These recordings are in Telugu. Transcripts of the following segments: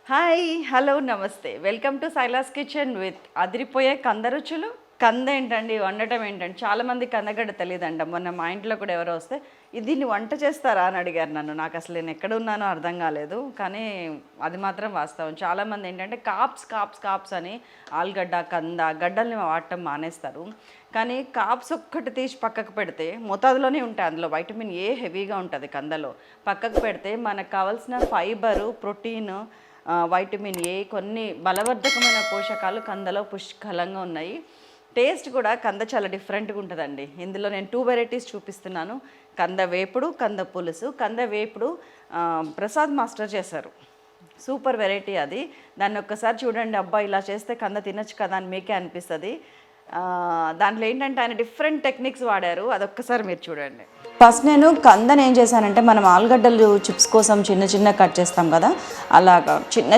హాయ్ హలో నమస్తే welcome to Silas kitchen with అదిరిపోయే కంద రుచులు. కంద ఏంటండి, వండటం ఏంటండి, చాలామంది కందగడ్డ తెలియదంట. మొన్న మా ఇంట్లో కూడా ఎవరో వస్తే దీన్ని వంట చేస్తారా అని అడిగారు నన్ను. నాకు అసలు నేను ఎక్కడ ఉన్నానో అర్థం కాలేదు, కానీ అది మాత్రం వాస్తవం. చాలామంది ఏంటంటే కాప్స్ అని ఆలుగడ్డ కంద గడ్డల్ని వాడటం మానేస్తారు. కానీ కాప్స్ ఒక్కటి తీసి పక్కకు పెడితే మోతాదులోనే ఉంటాయి, అందులో వైటమిన్ ఏ హెవీగా ఉంటుంది కందలో. పక్కకు పెడితే మనకు కావాల్సిన ఫైబరు, ప్రోటీన్, వైటమిన్ ఏ, కొన్ని బలవర్ధకమైన పోషకాలు కందలో పుష్కలంగా ఉన్నాయి. టేస్ట్ కూడా కంద చాలా డిఫరెంట్గా ఉంటుందండి. ఇందులో నేను 2 వెరైటీస్ చూపిస్తున్నాను. కంద వేపుడు, కంద పులుసు. కంద వేపుడు ప్రసాద్ మాస్టర్ చేశారు, సూపర్ వెరైటీ అది. దాన్ని ఒక్కసారి చూడండి, అబ్బా ఇలా చేస్తే కంద తినచ్చు కదా అని మీకే అనిపిస్తుంది. దాంట్లో ఏంటంటే ఆయన డిఫరెంట్ టెక్నిక్స్ వాడారు, అదొక్కసారి మీరు చూడండి. ఫస్ట్ నేను కందని ఏం చేశానంటే, మనం ఆలుగడ్డలు చిప్స్ కోసం చిన్న కట్ చేస్తాం కదా, అలాగా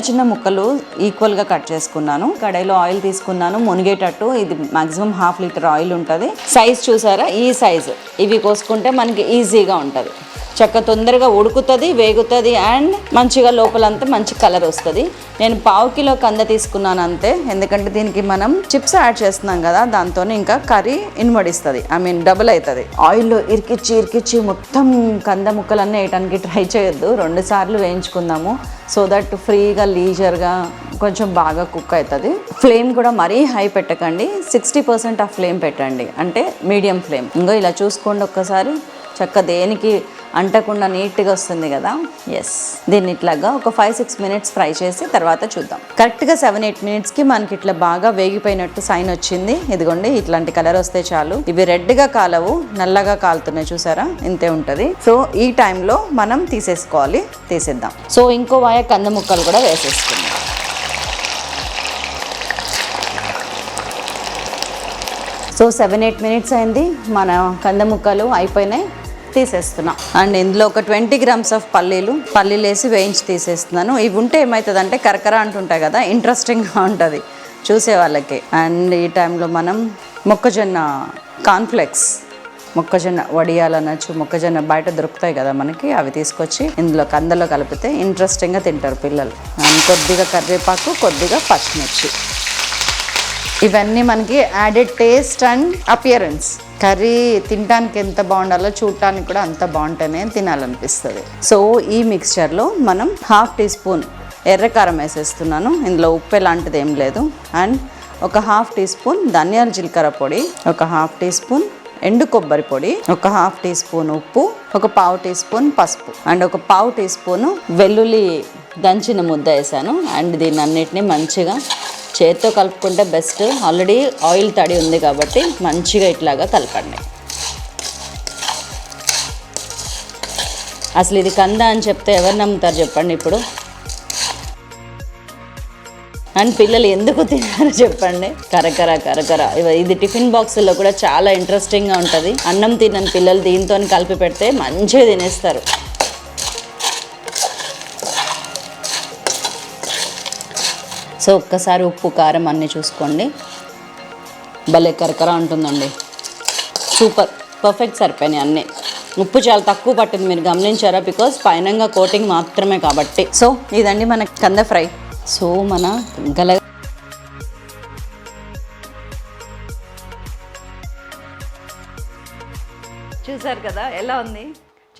చిన్న ముక్కలు ఈక్వల్గా కట్ చేసుకున్నాను. కడాయిలో ఆయిల్ తీసుకున్నాను మునిగేటట్టు. ఇది మ్యాక్సిమం 1/2 లీటర్ ఆయిల్ ఉంటుంది. సైజ్ చూసారా, ఈ సైజు ఇవి కోసుకుంటే మనకి ఈజీగా ఉంటుంది. చక్క తొందరగా ఉడుకుతుంది, వేగుతుంది, అండ్ మంచిగా లోపలంతా మంచి కలర్ వస్తుంది. నేను 1/2 కిలో కంద తీసుకున్నాను అంతే, ఎందుకంటే దీనికి మనం చిప్స్ యాడ్ చేస్తున్నాం కదా, దాంతో ఇంకా కర్రీ ఇన్వడిస్తుంది, డబుల్ అవుతుంది. ఆయిల్లో ఇరికిచ్చి మొత్తం కంద ముక్కలన్నీ వేయడానికి ట్రై చేయొద్దు. 2 సార్లు వేయించుకుందాము, సో దట్ ఫ్రీగా లీజర్గా కొంచెం బాగా కుక్ అవుతుంది. ఫ్లేమ్ కూడా మరీ హై పెట్టకండి, 60% ఆఫ్ ఫ్లేమ్ పెట్టండి, అంటే మీడియం ఫ్లేమ్. ఇంకో ఇలా చూసుకోండి ఒక్కసారి, చక్క దేనికి అంటకుండా నీట్గా వస్తుంది కదా. ఎస్, దీన్ని ఇట్లాగా ఒక 5-6 మినిట్స్ ఫ్రై చేసి తర్వాత చూద్దాం. కరెక్ట్గా 7-8 మినిట్స్కి మనకి ఇట్లా బాగా వేగిపోయినట్టు సైన్ వచ్చింది. ఇదిగోండి, ఇట్లాంటి కలర్ వస్తే చాలు. ఇవి రెడ్గా కాలవు, నల్లగా కాలుతున్నాయి, చూసారా, ఇంతే ఉంటుంది. సో ఈ టైంలో మనం తీసేద్దాం. సో ఇంకో వాయ కంద ముక్కలు కూడా వేసేసుకుందాం. సో 7-8 మినిట్స్ అయింది, మన కంద ముక్కలు అయిపోయినాయి, తీసేస్తున్నాం. అండ్ ఇందులో ఒక 20 grams ఆఫ్ పల్లీలు వేసి వేయించి తీసేస్తున్నాను. ఇవి ఉంటే ఏమవుతుందంటే కరకర అంటుంటాయి కదా, ఇంట్రెస్టింగ్గా ఉంటుంది చూసే వాళ్ళకి. అండ్ ఈ టైంలో మనం మొక్కజొన్న కార్న్ఫ్లెక్స్, మొక్కజొన్న వడియాలు అనొచ్చు, మొక్కజొన్న బయట దొరుకుతాయి కదా మనకి, అవి తీసుకొచ్చి ఇందులో కందలో కలిపితే ఇంట్రెస్టింగ్గా తింటారు పిల్లలు. అండ్ కొద్దిగా కరివేపాకు, కొద్దిగా పచ్చిమిర్చి, ఇవన్నీ మనకి added taste and appearance. Curry తినడానికి ఎంత బాగుండాలో చూడటానికి కూడా అంత బాగుంటేనే తినాలనిపిస్తుంది. సో ఈ మిక్స్చర్లో మనం 1/2 టీ స్పూన్ ఎర్రకారం వేసేస్తున్నాను. ఇందులో ఉప్పు ఎలాంటిది ఏం లేదు. అండ్ ఒక 1/2 టీ స్పూన్ ధనియాల జీలకర్ర పొడి, ఒక 1/2 టీ స్పూన్ ఎండు కొబ్బరి పొడి, ఒక 1/2 టీ స్పూన్ ఉప్పు, ఒక 1/4 టీ స్పూన్ పసుపు, అండ్ ఒక 1/4 టీ స్పూన్ వెల్లుల్లి దంచిన ముద్ద వేసాను. అండ్ దీన్ని అన్నిటినీ మంచిగా చేత్తో కలుపుకుంటే బెస్ట్. ఆల్రెడీ ఆయిల్ తడి ఉంది కాబట్టి మంచిగా ఇట్లాగా కలపండి. అసలు ఇది కంద అని చెప్తే ఎవరు నమ్ముతారు చెప్పండి ఇప్పుడు? అండ్ పిల్లలు ఎందుకు తినారో చెప్పండి. కరకర ఇది టిఫిన్ బాక్సుల్లో కూడా చాలా ఇంట్రెస్టింగ్గా ఉంటుంది. అన్నం తినని పిల్లలు దీంతో కలిపి పెడితే మంచిగా తినేస్తారు. సో ఒక్కసారి ఉప్పు కారం అన్నీ చూసుకోండి. భలే కరకర ఉంటుందండి, సూపర్, పర్ఫెక్ట్ సరిపోయినాయి అన్నీ. ఉప్పు చాలా తక్కువ పట్టింది, మీరు గమనించారా? బికాజ్ పైనంగా కోటింగ్ మాత్రమే కాబట్టి. సో ఇదండి మన కంద ఫ్రై. సో మన చూసారు కదా ఎలా ఉంది,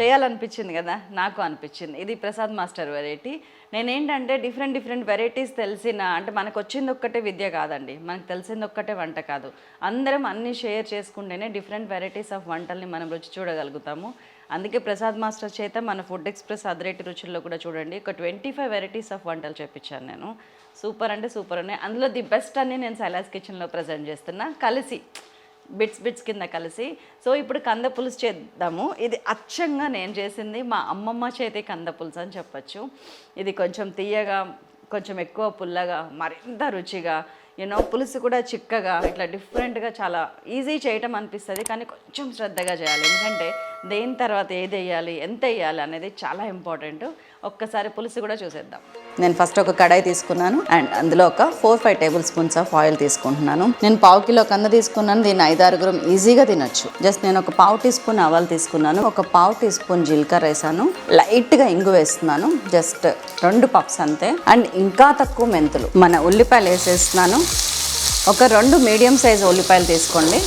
చేయాలనిపించింది కదా, నాకు అనిపించింది. ఇది ప్రసాద్ మాస్టర్ వెరైటీ. నేనేంటంటే డిఫరెంట్ వెరైటీస్ తెలిసిన, అంటే మనకు వచ్చింది ఒక్కటే విద్య కాదండి, మనకు తెలిసింది ఒక్కటే వంట కాదు. అందరం అన్నీ షేర్ చేసుకుంటేనే డిఫరెంట్ వెరైటీస్ ఆఫ్ వంటల్ని మనం రుచి చూడగలుగుతాము. అందుకే ప్రసాద్ మాస్టర్ చేత మన ఫుడ్ ఎక్స్ప్రెస్ అదిరేటి రుచుల్లో కూడా చూడండి, ఒక 25 వెరైటీస్ ఆఫ్ వంటలు చేపించాను నేను. సూపర్ అంటే సూపర్ ఉన్నాయి. అందులో ది బెస్ట్ అన్ని నేను సైలాస్ కిచెన్లో ప్రజెంట్ చేస్తున్నా, కలిసి బిట్స్ కింద కలిసి. సో ఇప్పుడు కంద పులుసు చేద్దాము. ఇది అచ్చంగా నేను చేసింది మా అమ్మమ్మ చేతి కంద పులుసు అని చెప్పచ్చు. ఇది కొంచెం తీయగా, కొంచెం ఎక్కువ పుల్లగా, మరింత రుచిగా, పులుసు కూడా చిక్కగా, ఇట్లా డిఫరెంట్గా చాలా ఈజీ చేయటం అనిపిస్తుంది, కానీ కొంచెం శ్రద్ధగా చేయాలి. ఎందుకంటే దేని తర్వాత ఏది వేయాలి, ఎంత వేయాలి అనేది చాలా ఇంపార్టెంట్. ఒక్కసారి పులుసు కూడా చూసేద్దాం. నేను ఫస్ట్ ఒక కడాయి తీసుకున్నాను అండ్ అందులో ఒక 4-5 టేబుల్ స్పూన్స్ ఆఫ్ ఆయిల్ తీసుకుంటున్నాను. నేను 1/2 కిలో కంద తీసుకున్నాను. దీన్ని 5-6 ఈజీగా తినొచ్చు. జస్ట్ నేను ఒక 1/2 టీ స్పూన్ ఆవాలు తీసుకున్నాను, ఒక 1/2 టీ స్పూన్ జీలకర్ర వేసాను, లైట్గా ఇంగు వేస్తున్నాను, జస్ట్ 2 పప్స్ అంతే. అండ్ ఇంకా తక్కువ మెంతులు. మన ఉల్లిపాయలు వేసేస్తున్నాను. ఒక 2 మీడియం సైజ్ ఉల్లిపాయలు తీసుకోండి.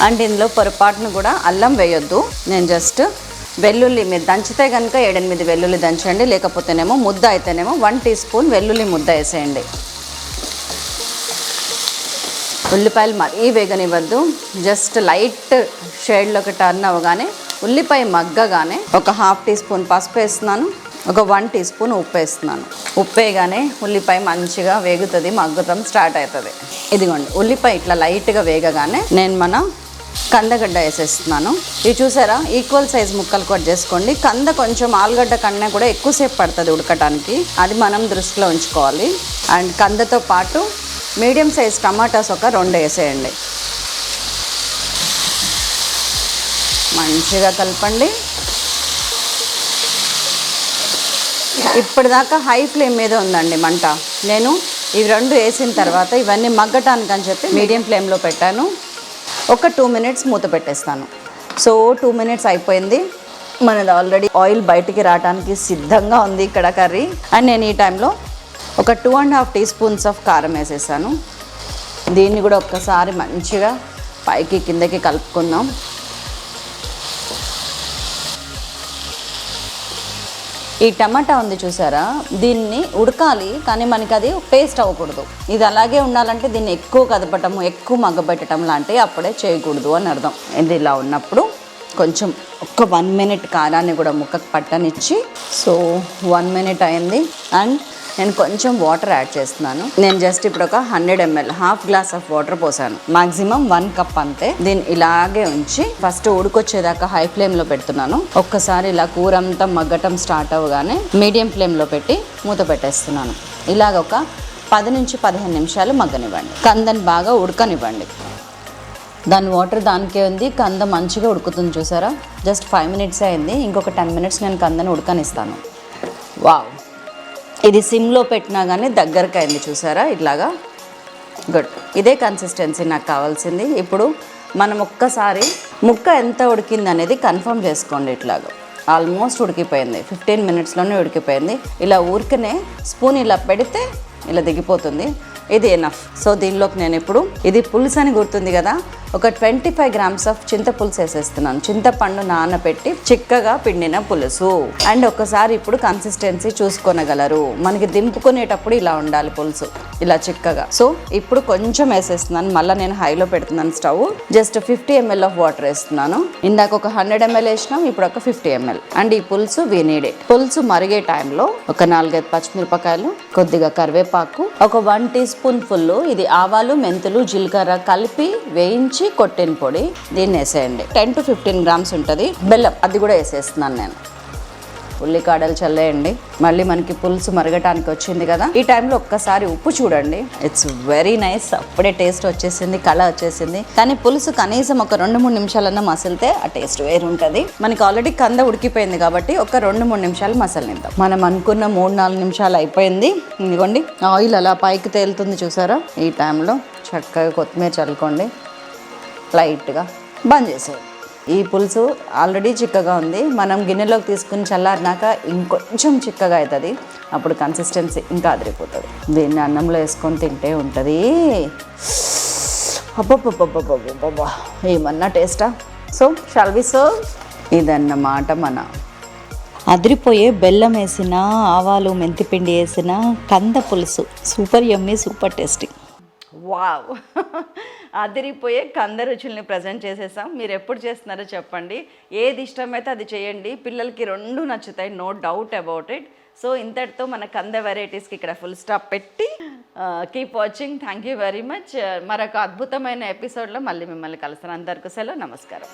అండ్ ఇందులో పొరపాటును కూడా అల్లం వేయొద్దు. నేను జస్ట్ వెల్లుల్లి, మీరు దంచితే కనుక 7-8 వెల్లుల్లి దంచండి, లేకపోతేనేమో ముద్ద అయితేనేమో 1 టీ స్పూన్ వెల్లుల్లి ముద్ద వేసేయండి. ఉల్లిపాయలు మరీ వేగనివ్వద్దు. జస్ట్ లైట్ షేడ్లోకి టర్న్ అవ్వగానే, ఉల్లిపాయ మగ్గగానే ఒక 1/2 టీ స్పూన్ పసుపు వేస్తున్నాను, ఒక 1 టీ స్పూన్ ఉప్పు వేస్తున్నాను. ఉప్పు వేయగానే ఉల్లిపాయ మంచిగా వేగుతుంది, మగ్గటం స్టార్ట్ అవుతుంది. ఇదిగోండి, ఉల్లిపాయ ఇట్లా లైట్గా వేగగానే నేను మన కందగడ్డ వేసేస్తున్నాను. ఇవి చూసారా, ఈక్వల్ సైజ్ ముక్కలు కట్ చేసుకోండి. కంద కొంచెం ఆలుగడ్డ కన్నా కూడా ఎక్కువసేపు పడుతుంది ఉడకటానికి, అది మనం దృష్టిలో ఉంచుకోవాలి. అండ్ కందతో పాటు మీడియం సైజ్ టమాటాస్ ఒక 2 వేసేయండి. మంచిగా కలపండి. ఇప్పటిదాకా హై ఫ్లేమ్ మీద ఉందండి మంట. నేను ఇవి 2 వేసిన తర్వాత ఇవన్నీ మగ్గటానికి అని చెప్పి మీడియం ఫ్లేమ్లో పెట్టాను. ఒక 2 మినిట్స్ మూత పెట్టేస్తాను. సో 2 మినిట్స్ అయిపోయింది. మనది ఆల్రెడీ ఆయిల్ బయటికి రావడానికి సిద్ధంగా ఉంది ఇక్కడ కర్రీ. అండ్ నేను ఈ టైంలో ఒక 2.5 టీ స్పూన్స్ ఆఫ్ కారం వేసేసాను. దీన్ని కూడా ఒక్కసారి మంచిగా పైకి కిందకి కలుపుకుందాం. ఈ టమాటా ఉంది చూసారా, దీన్ని ఉడకాలి కానీ మనకి అది పేస్ట్ అవ్వకూడదు. ఇది అలాగే ఉండాలంటే దీన్ని ఎక్కువ కదపటము, ఎక్కువ మగ్గబెట్టడం లాంటివి అప్పుడే చేయకూడదు అని అర్థం. ఇది ఇలా ఉన్నప్పుడు కొంచెం ఒక్క 1 మినిట్ కారాన్ని కూడా ముక్కకు పట్టనిచ్చి, సో 1 మినిట్ అయింది. అండ్ నేను కొంచెం వాటర్ యాడ్ చేస్తున్నాను. నేను జస్ట్ ఇప్పుడు ఒక 100 ml 1/2 గ్లాస్ ఆఫ్ వాటర్ పోసాను. మాక్సిమం 1 కప్ అంతే. దీన్ని ఇలాగే ఉంచి ఫస్ట్ ఉడికొచ్చేదాకా హై ఫ్లేమ్లో పెడుతున్నాను. ఒక్కసారి ఇలా కూర అంతా మగ్గటం స్టార్ట్ అవ్వగానే మీడియం ఫ్లేమ్లో పెట్టి మూత పెట్టేస్తున్నాను. ఇలాగ ఒక 10 నుంచి 15 నిమిషాలు మగ్గనివ్వండి. కందని బాగా ఉడకనివ్వండి. దాని వాటర్ దానికే ఉంది. కంద మంచిగా ఉడుకుతుంది చూసారా. జస్ట్ 5 మినిట్స్ అయింది. ఇంకొక 10 మినిట్స్ నేను కందని ఉడకనిస్తాను. వావ్, ఇది సిమ్లో పెట్టినా కానీ దగ్గరకు అయింది చూసారా, ఇట్లాగా. గుడ్, ఇదే కన్సిస్టెన్సీ నాకు కావాల్సింది. ఇప్పుడు మనం ఒక్కసారి ముక్క ఎంత ఉడికింది అనేది కన్ఫర్మ్ చేసుకోండి. ఇట్లాగా ఆల్మోస్ట్ ఉడికిపోయింది, 15 మినిట్స్లోనే ఉడికిపోయింది. ఇలా ఊరికనే స్పూన్ ఇలా పెడితే ఇలా దిగిపోతుంది. ఇది ఎనఫ్. సో దీనిలోకి నేను ఇప్పుడు, ఇది పులుసు అని గుర్తుంది కదా, ఒక 25 గ్రామ్స్ ఆఫ్ చింతపులుసు వేసేస్తున్నాను. చింతపండు నానబెట్టి చిక్కగా పిండిన పులుసు. అండ్ ఒకసారి ఇప్పుడు కన్సిస్టెన్సీ చూసుకోనగలరు. మనకి దింపుకునేటప్పుడు ఇలా ఉండాలి పులుసు, ఇలా చిక్కగా. సో ఇప్పుడు కొంచెం వేసేస్తున్నాను. మళ్ళీ నేను హైలో పెడుతున్నాను stove. Just 50 ml of water వేస్తున్నాను. ఇందాక ఒక 100 ml వేసినాం, ఇప్పుడు ఒక 50 ml. అండ్ ఈ పులుసు వినీడే. పులుసు మరిగే టైంలో ఒక 4-5 పచ్చిమిరపకాయలు, కొద్దిగా కరివేపాకు, ఒక 1 టీ స్పూన్ ఫుల్ ఇది ఆవాలు, మెంతులు, జీలకర్ర కలిపి వేయించి కొట్టిన పొడి, దీన్ని వేసేయండి. 10 to 15 గ్రామ్స్ ఉంటుంది. బెల్లం, అది కూడా వేసేస్తున్నాను నేను. ఉల్లికాడలు చల్లేయండి. మళ్ళీ మనకి పులుసు మరగటానికి వచ్చింది కదా, ఈ టైంలో ఒక్కసారి ఉప్పు చూడండి. It's very nice. అప్పుడే టేస్ట్ వచ్చేసింది, కళ వచ్చేసింది. కానీ పులుసు కనీసం ఒక 2-3 నిమిషాలన్నా మసిలితే ఆ టేస్ట్ వేరు ఉంటుంది. మనకి ఆల్రెడీ కంద ఉడికిపోయింది కాబట్టి ఒక 2-3 నిమిషాలు మసలనిద్దాం. మనం అనుకున్న 3-4 నిమిషాలు అయిపోయింది. ఇదిగోండి, ఆయిల్ అలా పైకి తేలుతుంది చూసారా. ఈ టైంలో చక్కగా కొత్తిమీర చల్లుకోండి, లైట్గా బంద్ చేసేయండి. ఈ పులుసు ఆల్రెడీ చిక్కగా ఉంది. మనం గిన్నెలోకి తీసుకుని చల్లారినాక ఇంకొంచెం చిక్కగా అవుతుంది. అప్పుడు కన్సిస్టెన్సీ ఇంకా అదిరిపోతుంది. దీన్ని అన్నంలో వేసుకొని తింటే ఉంటుంది. అబ్బబ్బబ్బబ్బబ్బబ్బా, ఏమన్నా టేస్టా. So shall we serve. ఇదన్నమాట మన అదిరిపోయే బెల్లం వేసిన, ఆవాలు, మెంతిపిండి వేసిన కంద పులుసు. సూపర్ యమ్మీ, సూపర్ టేస్టీ. వావ్, అదిరిపోయే కంద రుచుల్ని ప్రజెంట్ చేసేసాం. మీరు ఎప్పుడు చేస్తున్నారో చెప్పండి. ఏది ఇష్టమైతే అది చేయండి. పిల్లలకి 2 నచ్చుతాయి, no doubt about it. So ఇంతటితో మన కంద వెరైటీస్కి ఇక్కడ ఫుల్ స్టాప్ పెట్టి keep watching. Thank you very much. మరొక అద్భుతమైన ఎపిసోడ్లో మళ్ళీ మిమ్మల్ని కలుస్తాను. అందరికీ సెలవు, నమస్కారం.